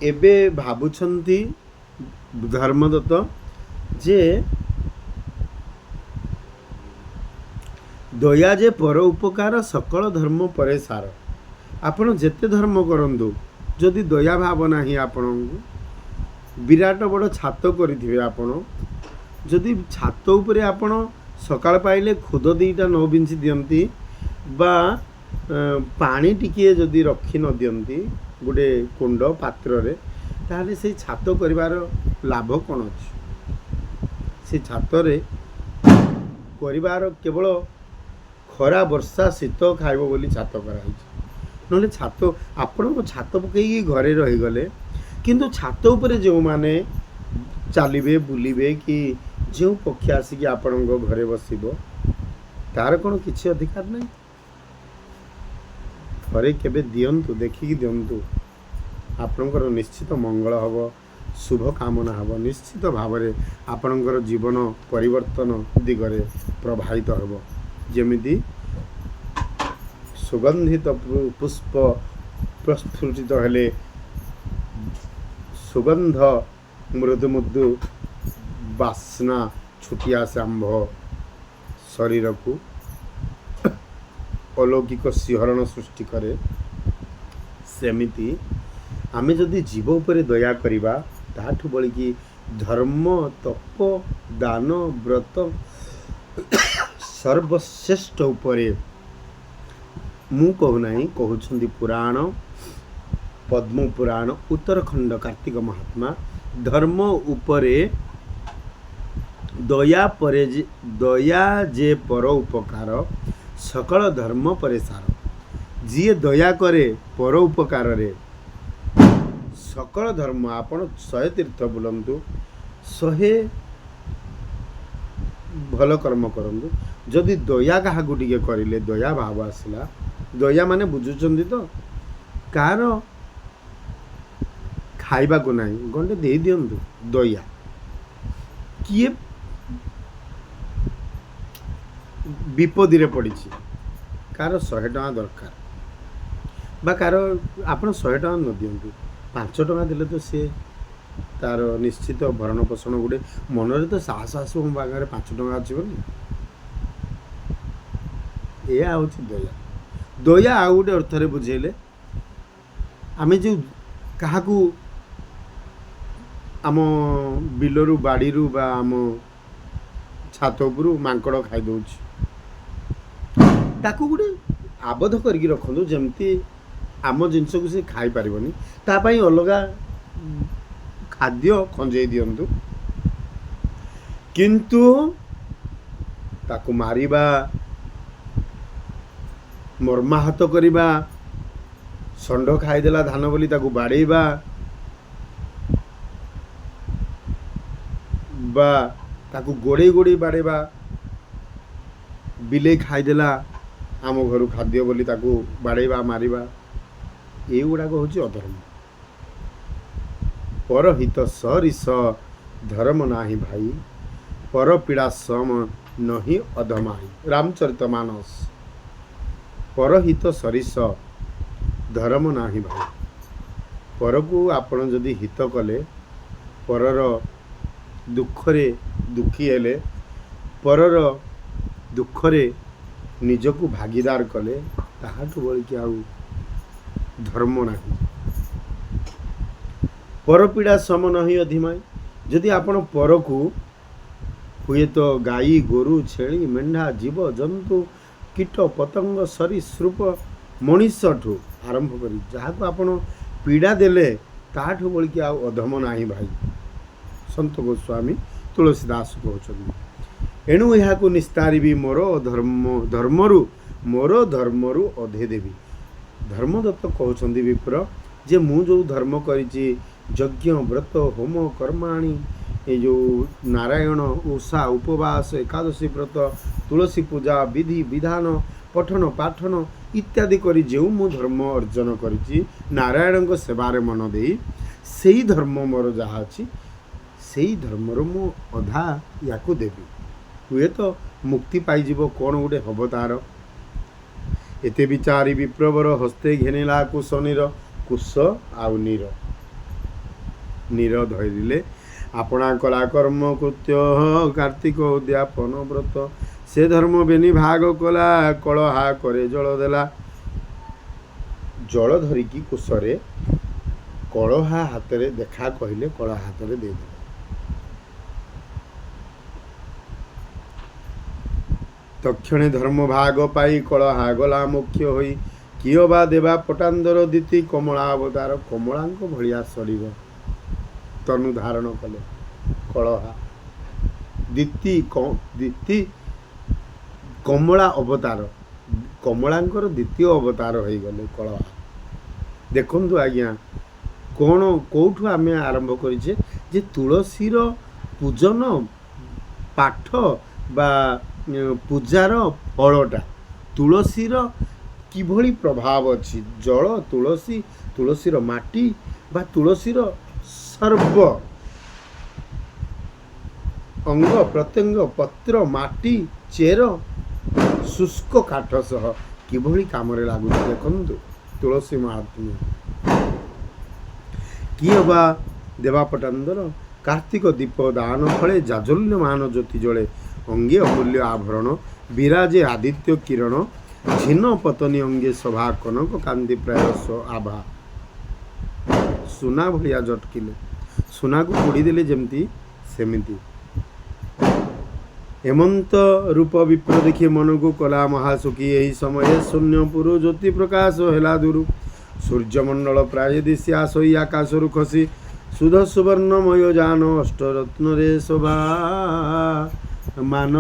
एबे भाबुछंती धर्मदत्त जे दया जे पर उपकार सकल धर्म परे सार। आपण जेते धर्म करंतु जदि दया भाव नाही आपण विराट बड़ छात करिथिबे आपण जदि छात उपरे आपण सकाळ पाइले खुद दीटा न बिंची दियंती बा पानी टिके जदि रखी न दियंती गोटे कुंड पात्र रे ताहले से छात करिवार लाभ कोन अछि। से छात रे करिवार केवल खरा वर्षा शीत खाइबो बोली छात कराइछि नले छात आपण छात पकई घरे रही गले किंतु छात उपरे जो माने चलिए बुलिबे कि जो पक्षी आसिक आपण घरे बसब तार कौन किसी अधिकार नहीं। थरे केबे दियंतु देखिकी दियंतु आपणकर निश्चित मंगल हब शुभ कामना हब निश्चित भाव में आपणकर जीवन परिवर्तन दिगरे प्रभावित हब। जेमिति सुगंधित पुष्प प्रस्फुटित हेले सुगंध मृदु मृदु बासना छुटिया से आंभ शरीर को अलौकिक सिहरण सृष्टि करे सेमिति आमे जदि जीव उपरे दया करिबा ताठु बळी कि धर्म तप दान व्रत सर्वश्रेष्ठ उपरे मु कहू नाही कहउछंदी पुराण पद्म पुराण उत्तरखंड कार्तिक महात्मा धर्म उपरे दया जे पर उपकार सकल धर्म परे सार। जी दया करे पर उपकार रे सकल धर्म आपण 100 तीर्थ बुलंतु 100 भल कर्म करंतु जदि दया क्या टिके करिले दया भाव आसला दया माने बुझुचंदी तो कार खाइबा को नहीं गंडे दे दियंतु दया किए विपदी रे पड़ी कार 100 टका दरकार बा कार आपण 100 टका न दियंतु 5 टका देले तो से तार निश्चित भरण पोषण गुटे मनरे तो साहस आस मो बागारे 5 टका अच्छी बोली या हूँ दया। दया आ गोटे अर्थ रे बुझेले आमे जो क्या आम बिलरू बाड़ीरू बा आम छात उपरू मांकड़ खाई दौच ताकू गोटे आबद्ध करके रखु जमती आम जिनस को से खाई पारबनी तापाई अलगा खाद्य खंजई दियंतु किंतु ताकू मारिबा मर्माहत करिबा षंड खाईदेला धान बोली ताकू बाड़ेबा बा ताकू गोड़े गोड़े बाड़ेबा बिले खाईदेला आम घर खाद्य बोली ताकू बाड़ेबा मारिबा ये गुड़ाक हूँ अधर्म। परहित सरिस धर्म नाही भाई पर पीड़ा सम नहीं अधमाई रामचरितमानस। परहित सरिस धर्म नाही भाई पर को आपण जदि हित कले परर दुखरे दुखी हेले परर दुखरे निजको भागीदार कले ताहाठु बड़ी कि आउ धर्म नाही। पर पीड़ा सम नहीं अधिमाई जदि आपण पर को हुए तो गाई गोरु छेली मेंढा जीव जंतु कीट पतंग सरीसृप मनीषठू आरंभ करी जहाँ को आपण पीड़ा देले ताठू बड़ी कि आउ अधम नाही भाई। संत गोस्वामी तुलसीदास कहते एणु यहाँ निस्तारी मोर धर्मरु मोर धर्मरु अधे देवी। धर्मदत्त कहते विप्र जे मु जो धर्म करी यज्ञ व्रत होम कर्माणी ये जो नारायण उषा उपवास एकादशी व्रत तुलसी पूजा विधि विधान पठन पाठन इत्यादि करी जो मु धर्म अर्जन करी नारायण को सेवारे मन दे से धर्म मोर जहाँ अच्छी से धर्मर मु अधा या देवी हुए तो मुक्ति पाइब कौन गोटे हम तार। एते विचारी विप्रवर हस्ते घेनेला कुशनीर कुश आउ नीर नीर धरिले आपणा कला कर्म कृत्य कार्तिक उद्यापन व्रत से धर्म बेनी भाग कला कलहा करे जल देला जल धरिकी कुशरे कलहा हाथ रे देखा कहले कलहा हाथ रे दे दे तक्षणे धर्म भाग पाई कलहा गला मुख्य होई कियो बा देवा पटांदर दीति कमला अवतार कमलांक भलिया शरीर तनु धारण कले कलहा दीति कमला अवतार कमलांकर द्वितीय अवतार हो गले कलहा देखंतु आज्ञा कौन कौठु आम आरंभ करिछे जे तुलसीर पूजन पाठ बा पूजार फलटा तुलसीर किभली प्रभाव अच्छी जल तुलसी तुलसीर माटी बा तुलसीर सर्व अंग प्रत्यंग पत्र माटी चेर शुष्क काठ सह किभली कामरे लागू देखंतु तुलसी महात्म्य किए बा देवापटांदर कार्तिक दीप दान फले जाजल्यमान ज्योति जले अंगे अमूल्य आभरण विराजे आदित्य किरण झीन पतनी अंगे सभा कनक कांदी प्राय आभा सुना भलिया जटकिले सुना को पोड़ी देले जेमती सेमिति हेमंत रूप विप्र देखी मन को कला महासुखी यही समय शून्यपुर ज्योति प्रकाश हेला दूर सूर्यमंडल प्राय दिशी आसई आकाशरु खसी सुध सुवर्णमय जान अष्टरत्न रे शोभा मान